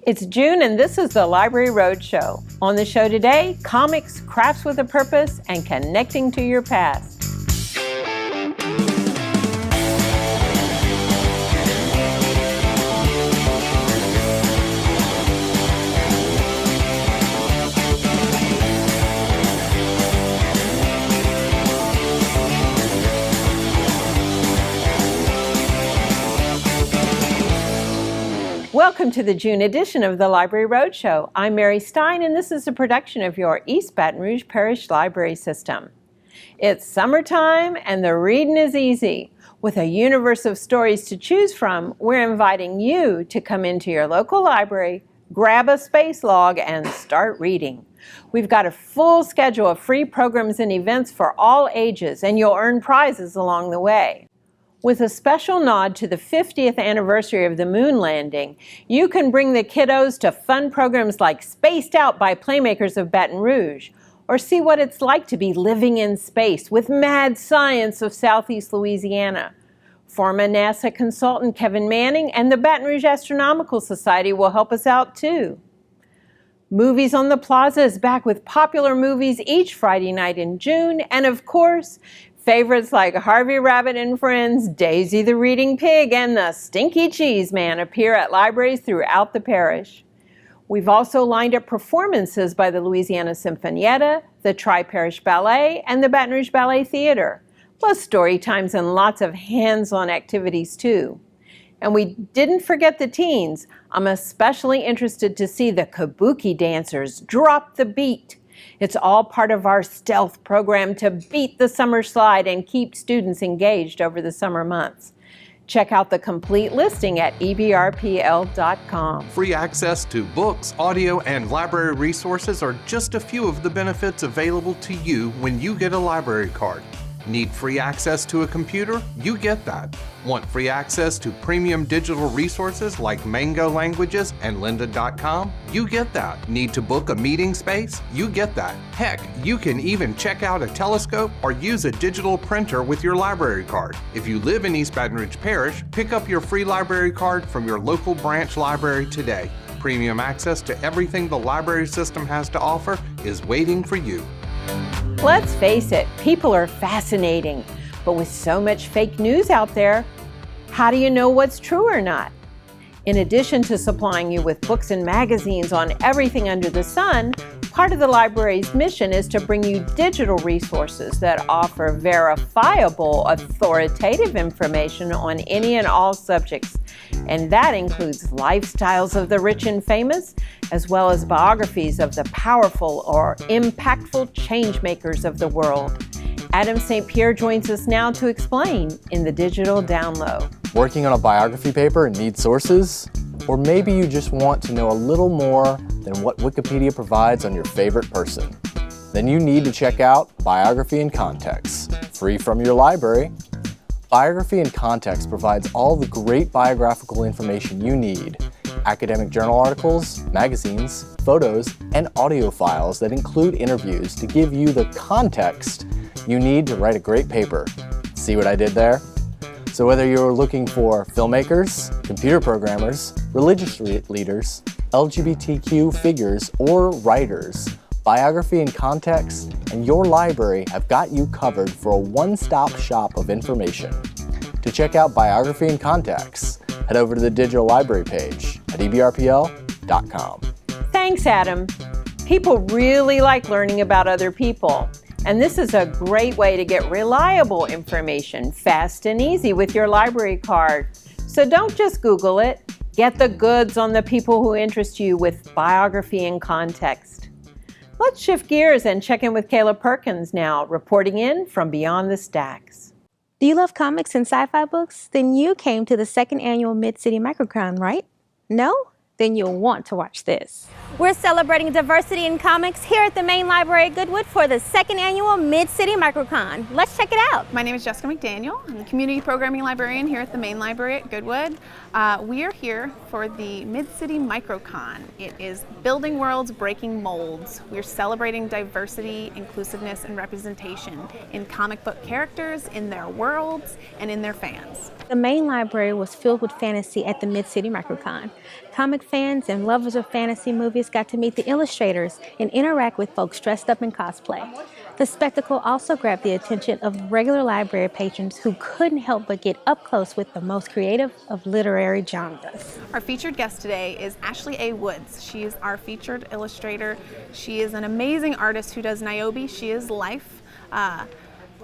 It's June and this is the Library Roadshow. On the show today, comics, crafts with a purpose, and connecting to your past. Welcome to the June edition of the Library Roadshow. I'm Mary Stein, and this is a production of your East Baton Rouge Parish Library System. It's summertime, and the reading is easy. With a universe of stories to choose from, we're inviting you to come into your local library, grab a space log, and start reading. We've got a full schedule of free programs and events for all ages, and you'll earn prizes along the way. With a special nod to the 50th anniversary of the moon landing, you can bring the kiddos to fun programs like Spaced Out by Playmakers of Baton Rouge, or see what it's like to be living in space with Mad Science of Southeast Louisiana. Former NASA consultant Kevin Manning and the Baton Rouge Astronomical Society will help us out too. Movies on the Plaza is back with popular movies each Friday night in June, and of course, favorites like Harvey Rabbit and Friends, Daisy the Reading Pig, and the Stinky Cheese Man appear at libraries throughout the parish. We've also lined up performances by the Louisiana Sinfonietta, the Tri-Parish Ballet, and the Baton Rouge Ballet Theater, plus story times and lots of hands-on activities too. And we didn't forget the teens. I'm especially interested to see the kabuki dancers drop the beat. It's all part of our stealth program to beat the summer slide and keep students engaged over the summer months. Check out the complete listing at ebrpl.com. Free access to books, audio, and library resources are just a few of the benefits available to you when you get a library card. Need free access to a computer? You get that. Want free access to premium digital resources like Mango Languages and lynda.com? You get that. Need to book a meeting space? You get that. Heck, you can even check out a telescope or use a digital printer with your library card. If you live in East Baton Rouge Parish, pick up your free library card from your local branch library today. Premium access to everything the library system has to offer is waiting for you. Let's face it, people are fascinating, but with so much fake news out there, how do you know what's true or not? In addition to supplying you with books and magazines on everything under the sun, part of the library's mission is to bring you digital resources that offer verifiable, authoritative information on any and all subjects. And that includes lifestyles of the rich and famous, as well as biographies of the powerful or impactful change makers of the world. Adam St. Pierre joins us now to explain in the Digital Download. Working on a biography paper and need sources? Or maybe you just want to know a little more than what Wikipedia provides on your favorite person? Then you need to check out Biography and Context, free from your library. Biography and Context provides all the great biographical information you need. Academic journal articles, magazines, photos, and audio files that include interviews to give you the context you need to write a great paper. See what I did there? So whether you're looking for filmmakers, computer programmers, religious leaders, LGBTQ figures, or writers, Biography and Context and your library have got you covered for a one-stop shop of information. To check out Biography and Context, head over to the digital library page at ebrpl.com. Thanks, Adam. People really like learning about other people, and this is a great way to get reliable information fast and easy with your library card. So don't just Google it. Get the goods on the people who interest you with Biography and Context. Let's shift gears and check in with Kayla Perkins now, reporting in from Beyond the Stacks. Do you love comics and sci-fi books? Then you came to the second annual Mid-City Microcon, right? No? Then you'll want to watch this. We're celebrating diversity in comics here at the main library at Goodwood for the second annual Mid-City Microcon. Let's check it out. My name is Jessica McDaniel. I'm the community programming librarian here at the main library at Goodwood. We are here for the Mid-City Microcon. It is building worlds, breaking molds. We're celebrating diversity, inclusiveness, and representation in comic book characters, in their worlds, and in their fans. The main library was filled with fantasy at the Mid-City Microcon. Comic fans and lovers of fantasy movies got to meet the illustrators and interact with folks dressed up in cosplay. The spectacle also grabbed the attention of regular library patrons who couldn't help but get up close with the most creative of literary genres. Our featured guest today is Ashley A. Woods. She is our featured illustrator. She is an amazing artist who does Niobe. She is life.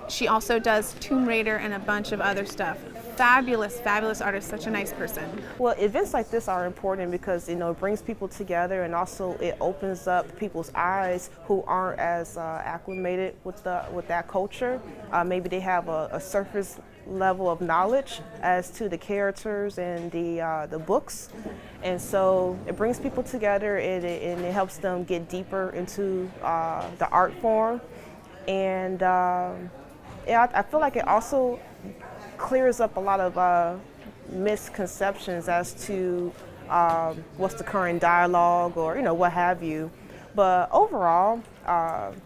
She also does Tomb Raider and a bunch of other stuff. Fabulous, fabulous artist, such a nice person. Well, events like this are important because, it brings people together, and also it opens up people's eyes who aren't as acclimated with that culture. Maybe they have a surface level of knowledge as to the characters and the books, and so it brings people together, and it helps them get deeper into the art form. And I feel like it also clears up a lot of misconceptions as to what's the current dialogue or what have you. But overall,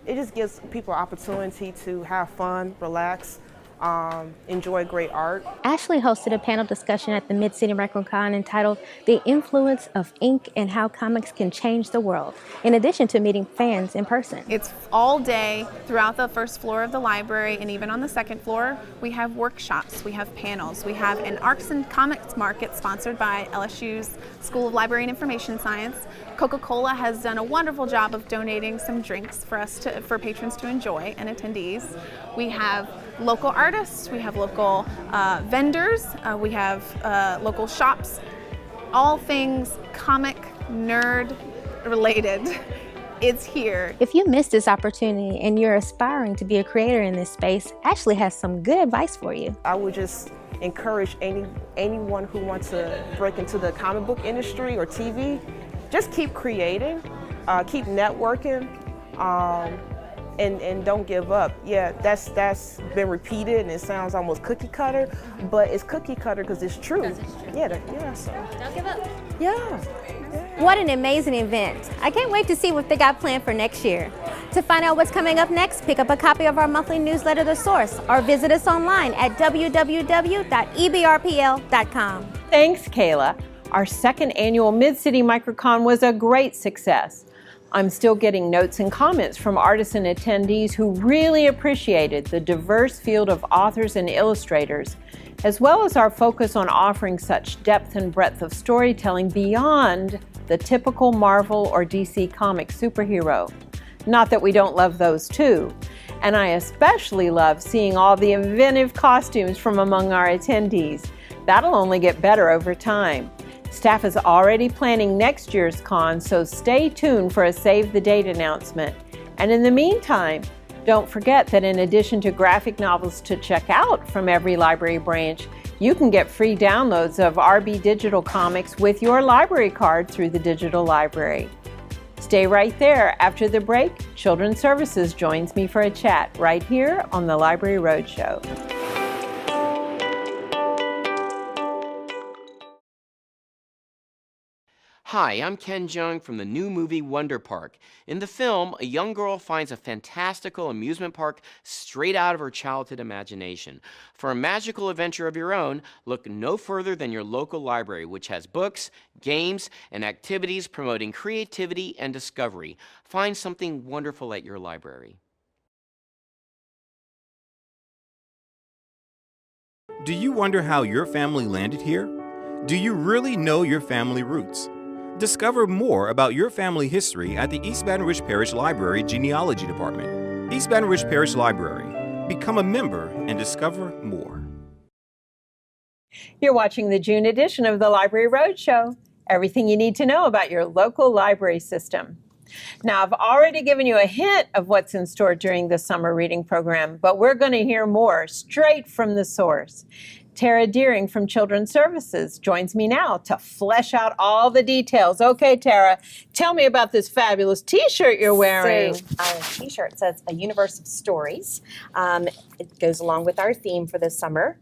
it just gives people an opportunity to have fun, relax, enjoy great art. Ashley hosted a panel discussion at the Mid-City Microcon entitled The Influence of Ink and How Comics Can Change the World, in addition to meeting fans in person. It's all day throughout the first floor of the library, and even on the second floor, we have workshops, we have panels, we have an arts and comics market sponsored by LSU's School of Library and Information Science. Coca-Cola has done a wonderful job of donating some drinks for patrons to enjoy and attendees. We have local artists, we have local vendors, we have local shops, all things comic, nerd related. It's here. If you missed this opportunity and you're aspiring to be a creator in this space, Ashley has some good advice for you. I would just encourage anyone who wants to break into the comic book industry or TV, just keep creating, keep networking, and don't give up. Yeah, that's been repeated and it sounds almost cookie cutter, but it's cookie cutter because it's true. Yeah, so. Don't give up. Yeah. What an amazing event. I can't wait to see what they got planned for next year. To find out what's coming up next, pick up a copy of our monthly newsletter, The Source, or visit us online at www.ebrpl.com. Thanks, Kayla. Our second annual Mid-City Microcon was a great success. I'm still getting notes and comments from artists and attendees who really appreciated the diverse field of authors and illustrators, as well as our focus on offering such depth and breadth of storytelling beyond the typical Marvel or DC comic superhero. Not that we don't love those too. And I especially love seeing all the inventive costumes from among our attendees. That'll only get better over time. Staff is already planning next year's con, so stay tuned for a save the date announcement. And in the meantime, don't forget that in addition to graphic novels to check out from every library branch, you can get free downloads of RB Digital Comics with your library card through the digital library. Stay right there. After the break, Children's Services joins me for a chat right here on the Library Roadshow. Hi, I'm Ken Jeong from the new movie Wonder Park. In the film, a young girl finds a fantastical amusement park straight out of her childhood imagination. For a magical adventure of your own, look no further than your local library, which has books, games, and activities promoting creativity and discovery. Find something wonderful at your library. Do you wonder how your family landed here? Do you really know your family roots? Discover more about your family history at the East Baton Rouge Parish Library Genealogy Department. East Baton Rouge Parish Library. Become a member and discover more. You're watching the June edition of the Library Roadshow. Everything you need to know about your local library system. Now, I've already given you a hint of what's in store during the summer reading program, but we're going to hear more straight from the source. Tara Deering from Children's Services joins me now to flesh out all the details. Okay, Tara, tell me about this fabulous T-shirt you're wearing. So, our T-shirt says A Universe of Stories. It goes along with our theme for this summer.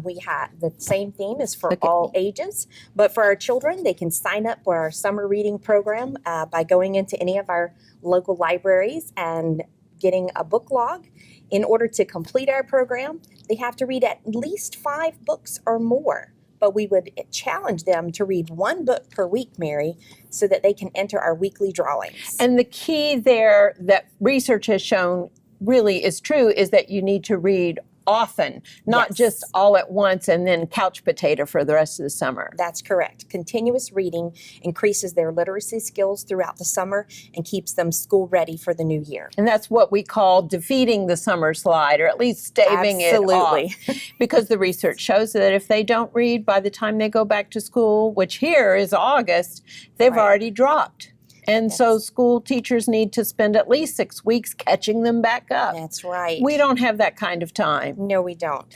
We have the same theme is for all ages, but for our children, they can sign up for our summer reading program by going into any of our local libraries and getting a book log. In order to complete our program, they have to read at least 5 books or more but we would challenge them to read one book per week, Mary, so that they can enter our weekly drawings. And the key there that research has shown really is true is that you need to read often, not Yes. just all at once and then couch potato for the rest of the summer. That's correct. Continuous reading increases their literacy skills throughout the summer and keeps them school ready for the new year. And that's what we call defeating the summer slide, or at least staving Absolutely. it off. Because the research shows that if they don't read by the time they go back to school, which here is August, they've Right. already dropped. And so Yes. school teachers need to spend at least 6 weeks catching them back up. That's right. We don't have that kind of time. No, we don't.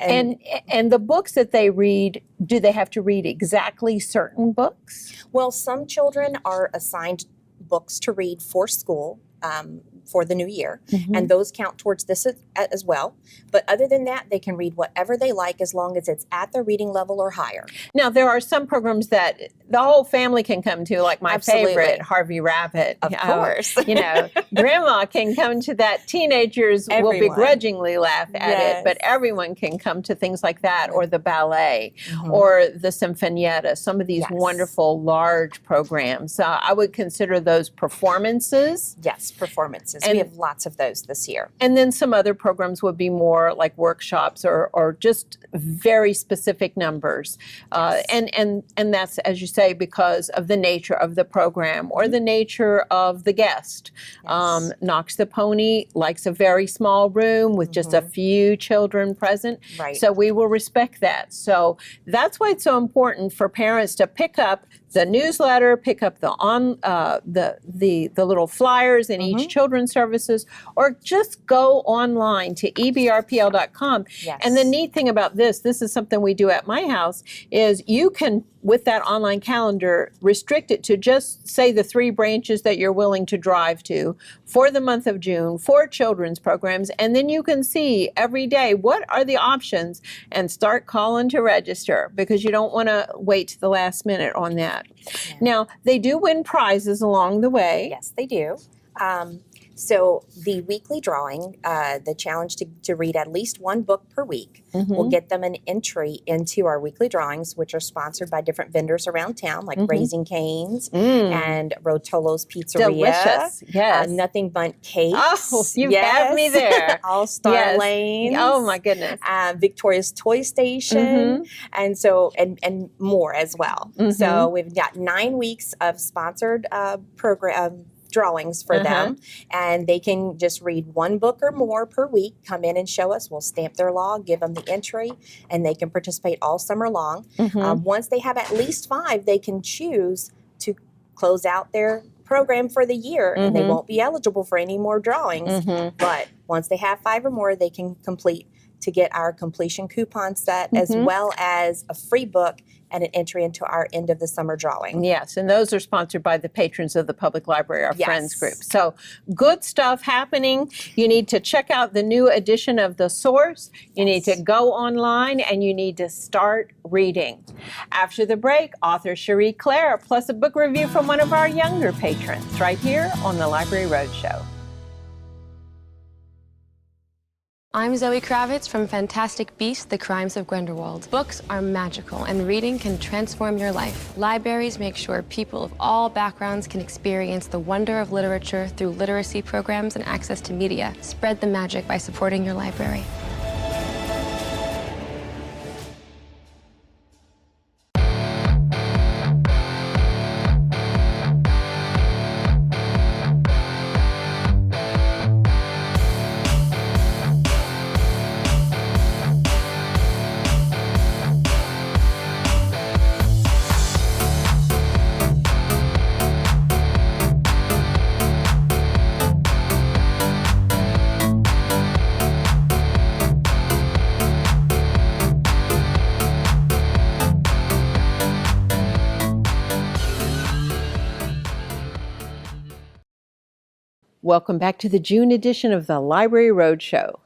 And the books that they read, do they have to read exactly certain books? Well, some children are assigned books to read for school for the new year, and those count towards this as well. But other than that, they can read whatever they like as long as it's at their reading level or higher. Now, there are some programs that the whole family can come to, like my Absolutely. favorite, Harvey Rabbit. Of course. You know, grandma can come to that. Teenagers will Everyone. begrudgingly laugh at Yes. it, but everyone can come to things like that, or the ballet, or the Sinfonietta, some of these Yes. wonderful large programs. I would consider those performances. Yes, performances. And- we have lots of those this year. And then some other programs would be more like workshops or just very specific numbers. And that's, as you say, because of the nature of the program or the nature of the guest. Yes. Knox the Pony likes a very small room with just a few children present. Right. So we will respect that. So that's why it's so important for parents to pick up the newsletter, pick up the the little flyers in each children's services, or just go online to ebrpl.com. Yes. And the neat thing about this is something we do at my house, is you can, with that online calendar, restrict it to just say the 3 branches that you're willing to drive to for the month of June for children's programs, and then you can see every day what are the options and start calling to register, because you don't want to wait to the last minute on that. Now, they do win prizes along the way. Yes, they do. So the weekly drawing, the challenge to read at least one book per week, will get them an entry into our weekly drawings, which are sponsored by different vendors around town, like Raising Cane's and Rotolo's Pizzeria. Delicious, yes. Nothing But Cakes. Oh, you have me there. All-Star Yes. Lanes. Oh my goodness. Victoria's Toy Station, and so and more as well. So we've got 9 weeks of sponsored program drawings for them, and they can just read one book or more per week, come in and show us. We'll stamp their log, give them the entry, and they can participate all summer long. Once they have at least 5, they can choose to close out their program for the year, and they won't be eligible for any more drawings. But once they have 5 or more, they can complete to get our completion coupon set, as well as a free book and an entry into our end of the summer drawing. Yes, and those are sponsored by the patrons of the public library, our Friends group. So good stuff happening. You need to check out the new edition of The Source. You need to go online, and you need to start reading. After the break, author Cherie Cohen, plus a book review from one of our younger patrons, right here on the Library Roadshow. I'm Zoe Kravitz from Fantastic Beasts: The Crimes of Grindelwald. Books are magical, and reading can transform your life. Libraries make sure people of all backgrounds can experience the wonder of literature through literacy programs and access to media. Spread the magic by supporting your library. Welcome back to the June edition of the Library Roadshow.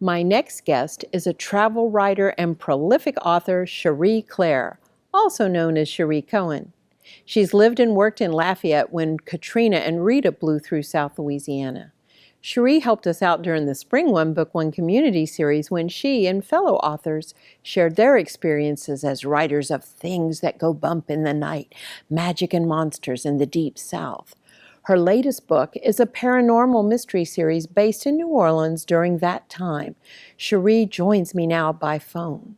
My next guest is a travel writer and prolific author, Cherie Cohen, also known as Cherie Cohen. She's lived and worked in Lafayette when Katrina and Rita blew through South Louisiana. Cherie helped us out during the Spring One Book One Community Series when she and fellow authors shared their experiences as writers of Things That Go Bump in the Night, Magic and Monsters in the Deep South. Her latest book is a paranormal mystery series based in New Orleans during that time. Cherie joins me now by phone.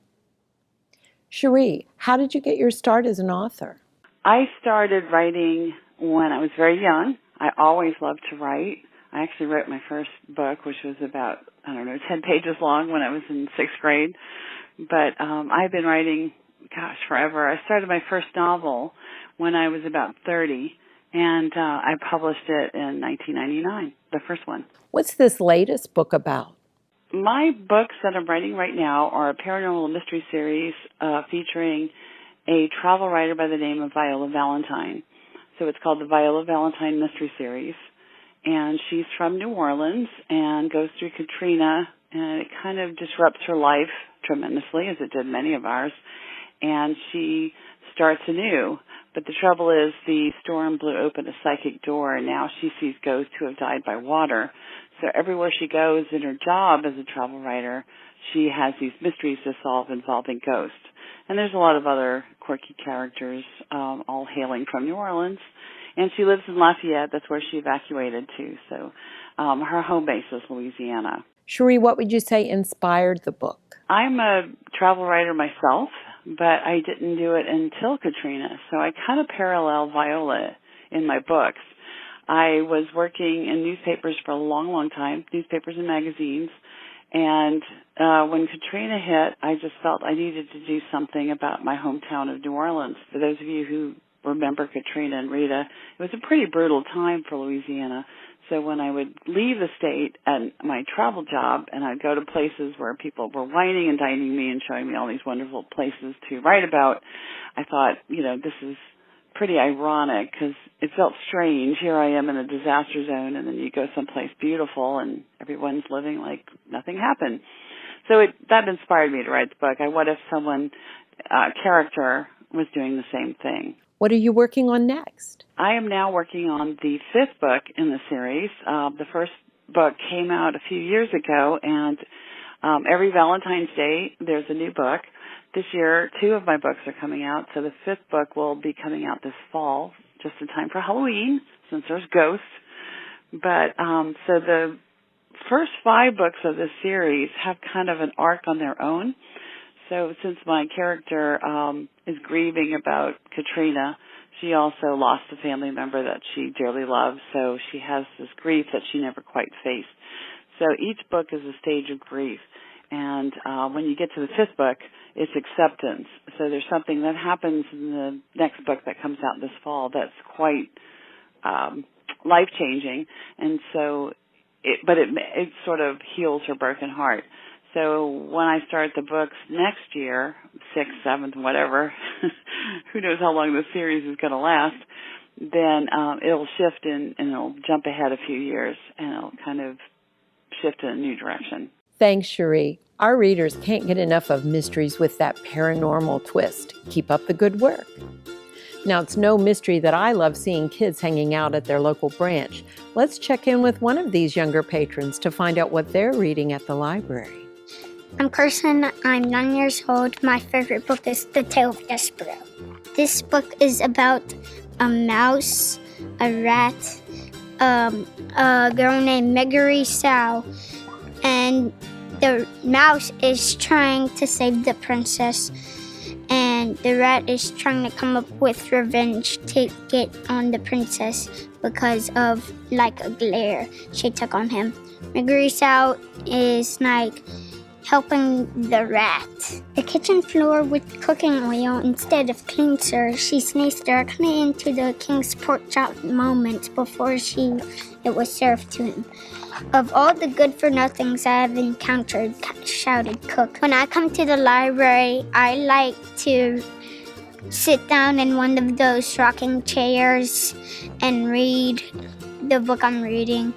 Cherie, how did you get your start as an author? I started writing when I was very young. I always loved to write. I actually wrote my first book, which was about, 10 pages long when I was in 6th grade. But I've been writing, forever. I started my first novel when I was about 30, and I published it in 1999, the first one. What's this latest book about? My books that I'm writing right now are a paranormal mystery series featuring a travel writer by the name of Viola Valentine. So it's called the Viola Valentine Mystery Series. And she's from New Orleans and goes through Katrina, and it kind of disrupts her life tremendously, as it did many of ours. And she starts anew. But the trouble is the storm blew open a psychic door, and now she sees ghosts who have died by water. So everywhere she goes in her job as a travel writer, she has these mysteries to solve involving ghosts. And there's a lot of other quirky characters, all hailing from New Orleans. And she lives in Lafayette. That's where she evacuated to. So her home base is Louisiana. Cherie, what would you say inspired the book? I'm a travel writer myself, but I didn't do it until Katrina. So I kind of parallel Viola in my books. I was working in newspapers for a long, long time, newspapers and magazines. And when Katrina hit, I just felt I needed to do something about my hometown of New Orleans. For those of you who remember Katrina and Rita, it was a pretty brutal time for Louisiana. So when I would leave the state at my travel job and I'd go to places where people were whining and dining me and showing me all these wonderful places to write about, I thought, this is pretty ironic because it felt strange. Here I am in a disaster zone, and then you go someplace beautiful and everyone's living like nothing happened. So that inspired me to write the book. What if someone, character, was doing the same thing? What are you working on next? I am now working on the 5th book in the series. The first book came out a few years ago, and every Valentine's Day there's a new book. This year, 2 of my books are coming out, so the 5th book will be coming out this fall, just in time for Halloween, since there's ghosts. But so the first 5 books of this series have kind of an arc on their own. So since my character is grieving about Katrina, she also lost a family member that she dearly loves, so she has this grief that she never quite faced. So each book is a stage of grief. And when you get to the 5th book, it's acceptance. So there's something that happens in the next book that comes out this fall that's quite life-changing. And so, it sort of heals her broken heart. So when I start the books next year, 6th, 7th, whatever, who knows how long the series is going to last, then it'll shift and it'll jump ahead a few years, and it'll kind of shift in a new direction. Thanks, Cherie. Our readers can't get enough of mysteries with that paranormal twist. Keep up the good work. Now, it's no mystery that I love seeing kids hanging out at their local branch. Let's check in with one of these younger patrons to find out what they're reading at the library. I'm Carson. I'm 9 years old. My favorite book is The Tale of Despero. This book is about a mouse, a rat, a girl named Megari Sao, and the mouse is trying to save the princess, and the rat is trying to come up with revenge to get on the princess because of a glare she took on him. Megari Sao is helping the rat. The kitchen floor with cooking oil instead of cleanser. She sneezed directly into the king's pork chop moment before it was served to him. Of all the good-for-nothings I have encountered, shouted Cook. When I come to the library, I like to sit down in one of those rocking chairs and read the book I'm reading.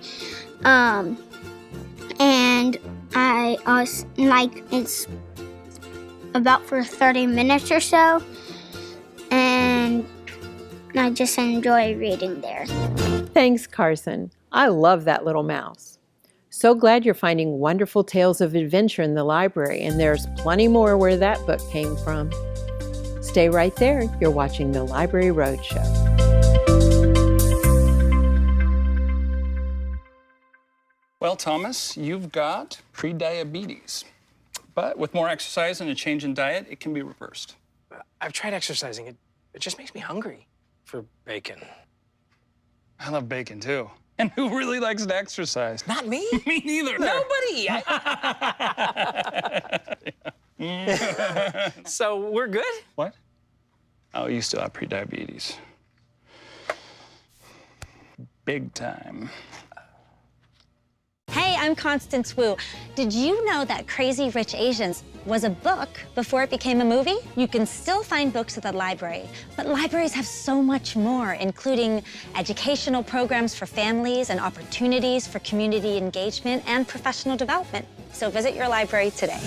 And I also it's about for 30 minutes or so, and and I just enjoy reading there. Thanks, Carson. I love that little mouse. So glad you're finding wonderful tales of adventure in the library, and there's plenty more where that book came from. Stay right there. You're watching the Library Roadshow. Well, Thomas, you've got prediabetes. But with more exercise and a change in diet, it can be reversed. I've tried exercising. It just makes me hungry for bacon. I love bacon, too. And who really likes to exercise? Not me. Me neither. Nobody. So we're good? What? Oh, you still have prediabetes. Big time. Hey, I'm Constance Wu. Did you know that Crazy Rich Asians was a book before it became a movie? You can still find books at the library, but libraries have so much more, including educational programs for families and opportunities for community engagement and professional development. So visit your library today.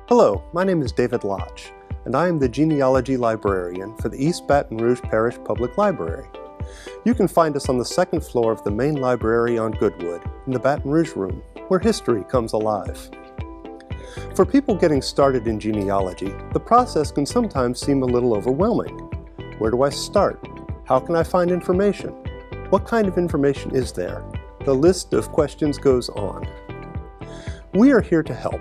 Hello, my name is David Lodge, and I am the Genealogy Librarian for the East Baton Rouge Parish Public Library. You can find us on the second floor of the main library on Goodwood, in the Baton Rouge room, where history comes alive. For people getting started in genealogy, the process can sometimes seem a little overwhelming. Where do I start? How can I find information? What kind of information is there? The list of questions goes on. We are here to help.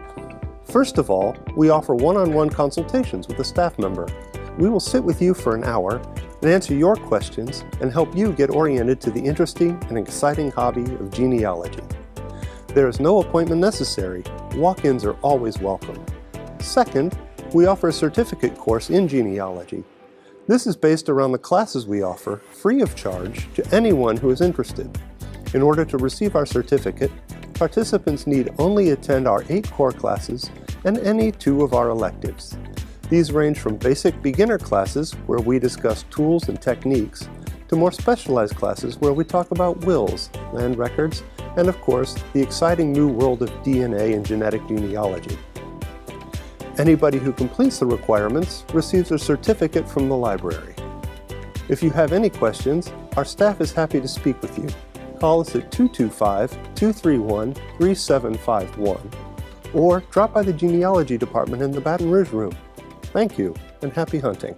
First of all, we offer one-on-one consultations with a staff member. We will sit with you for an hour and answer your questions and help you get oriented to the interesting and exciting hobby of genealogy. There is no appointment necessary. Walk-ins are always welcome. Second, we offer a certificate course in genealogy. This is based around the classes we offer, free of charge, to anyone who is interested. In order to receive our certificate, participants need only attend our 8 core classes and any 2 of our electives. These range from basic beginner classes where we discuss tools and techniques to more specialized classes where we talk about wills, land records, and of course, the exciting new world of DNA and genetic genealogy. Anybody who completes the requirements receives a certificate from the library. If you have any questions, our staff is happy to speak with you. Call us at 225-231-3751 or drop by the Genealogy Department in the Baton Rouge room. Thank you and happy hunting.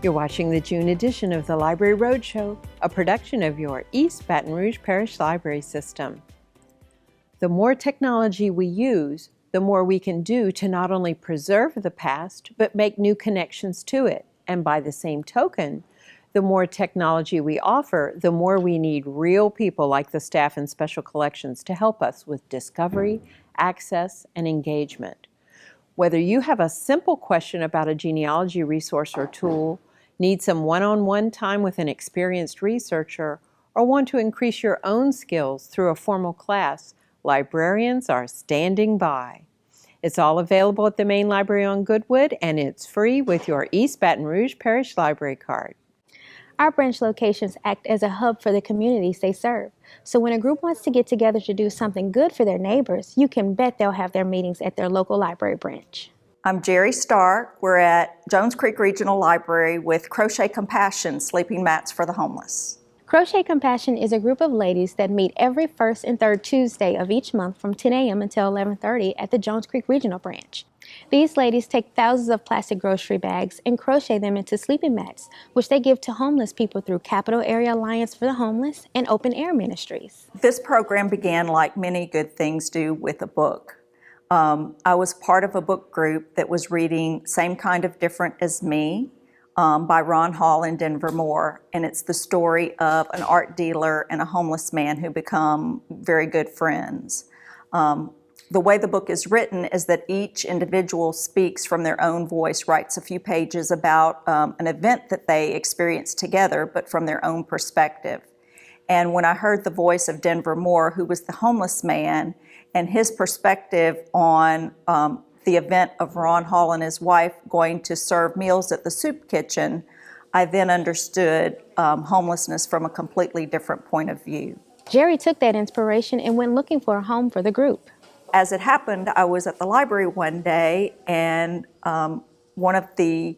You're watching the June edition of the Library Roadshow, a production of your East Baton Rouge Parish Library System. The more technology we use, the more we can do to not only preserve the past, but make new connections to it. And by the same token, the more technology we offer, the more we need real people like the staff in special collections to help us with discovery, access, and engagement. Whether you have a simple question about a genealogy resource or tool, need some one-on-one time with an experienced researcher, or want to increase your own skills through a formal class, librarians are standing by. It's all available at the main library on Goodwood, and it's free with your East Baton Rouge Parish Library card. Our branch locations act as a hub for the communities they serve. So when a group wants to get together to do something good for their neighbors, you can bet they'll have their meetings at their local library branch. I'm Jerry Stark. We're at Jones Creek Regional Library with Crochet Compassion sleeping mats for the homeless. Crochet Compassion is a group of ladies that meet every first and third Tuesday of each month from 10 a.m. until 11:30 at the Jones Creek Regional Branch. These ladies take thousands of plastic grocery bags and crochet them into sleeping mats, which they give to homeless people through Capital Area Alliance for the Homeless and Open Air Ministries. This program began like many good things do with a book. I was part of a book group that was reading Same Kind of Different as Me by Ron Hall and Denver Moore, and it's the story of an art dealer and a homeless man who become very good friends. The way the book is written is that each individual speaks from their own voice, writes a few pages about an event that they experienced together, but from their own perspective. And when I heard the voice of Denver Moore, who was the homeless man, and his perspective on the event of Ron Hall and his wife going to serve meals at the soup kitchen, I then understood homelessness from a completely different point of view. Jerry took that inspiration and went looking for a home for the group. As it happened, I was at the library one day and one of the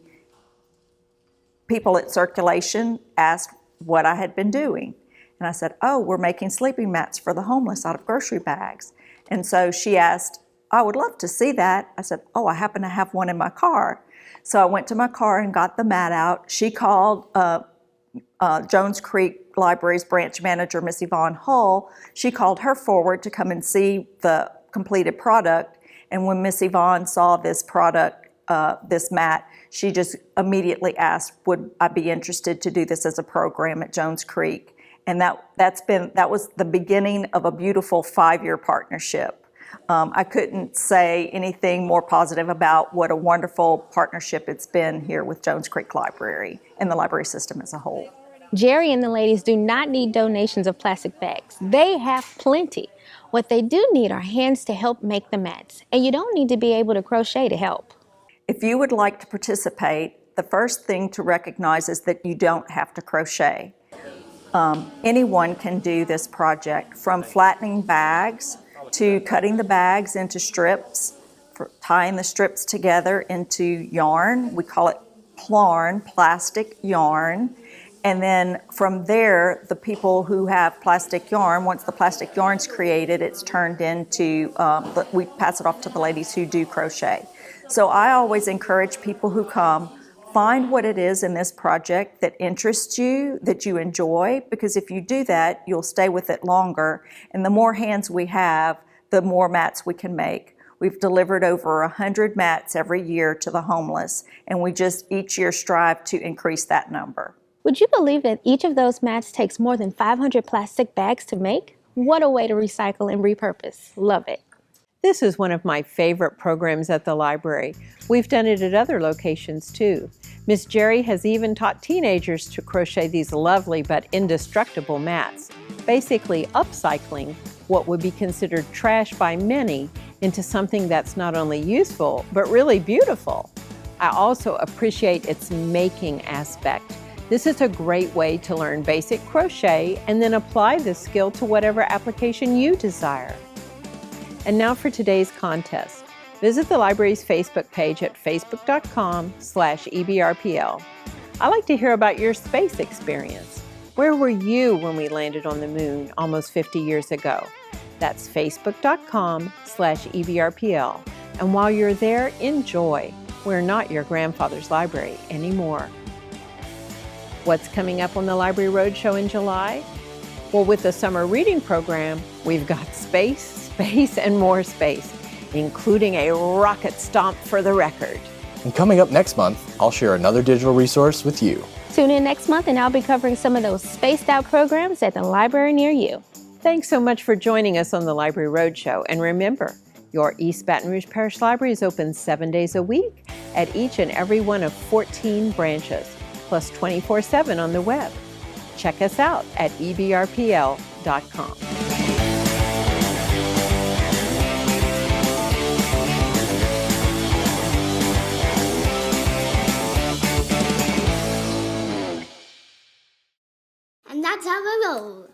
people at Circulation asked what I had been doing. And I said, oh, we're making sleeping mats for the homeless out of grocery bags. And so she asked, I would love to see that. I said, oh, I happen to have one in my car. So I went to my car and got the mat out. She called Jones Creek Library's branch manager, Miss Yvonne Hull. She called her forward to come and see the completed product. And when Miss Yvonne saw this product, this mat, she just immediately asked, would I be interested to do this as a program at Jones Creek? And that was the beginning of a beautiful 5-year partnership. I couldn't say anything more positive about what a wonderful partnership it's been here with Jones Creek Library and the library system as a whole. Jerry and the ladies do not need donations of plastic bags. They have plenty. What they do need are hands to help make the mats. And you don't need to be able to crochet to help. If you would like to participate, the first thing to recognize is that you don't have to crochet. Anyone can do this project, from flattening bags to cutting the bags into strips, tying the strips together into yarn. We call it plarn, plastic yarn. And then from there, the people who have plastic yarn, once the plastic yarn's created, it's turned into, we pass it off to the ladies who do crochet. So I always encourage people who come, find what it is in this project that interests you, that you enjoy, because if you do that, you'll stay with it longer. And the more hands we have, the more mats we can make. We've delivered over 100 mats every year to the homeless, and we just each year strive to increase that number. Would you believe that each of those mats takes more than 500 plastic bags to make? What a way to recycle and repurpose. Love it. This is one of my favorite programs at the library. We've done it at other locations too. Miss Cherie has even taught teenagers to crochet these lovely but indestructible mats, basically upcycling what would be considered trash by many into something that's not only useful, but really beautiful. I also appreciate its making aspect. This is a great way to learn basic crochet and then apply this skill to whatever application you desire. And now for today's contest. Visit the library's Facebook page at facebook.com/ebrpl. I like to hear about your space experience. Where were you when we landed on the moon almost 50 years ago? That's facebook.com/ebrpl. And while you're there, enjoy. We're not your grandfather's library anymore. What's coming up on the Library Roadshow in July? Well, with the summer reading program, we've got space, and more space, including a rocket stomp for the record. And coming up next month, I'll share another digital resource with you. Tune in next month and I'll be covering some of those spaced out programs at the library near you. Thanks so much for joining us on the Library Roadshow. And remember, your East Baton Rouge Parish Library is open 7 days a week at each and every one of 14 branches, plus 24/7 on the web. Check us out at ebrpl.com. And that's how we roll.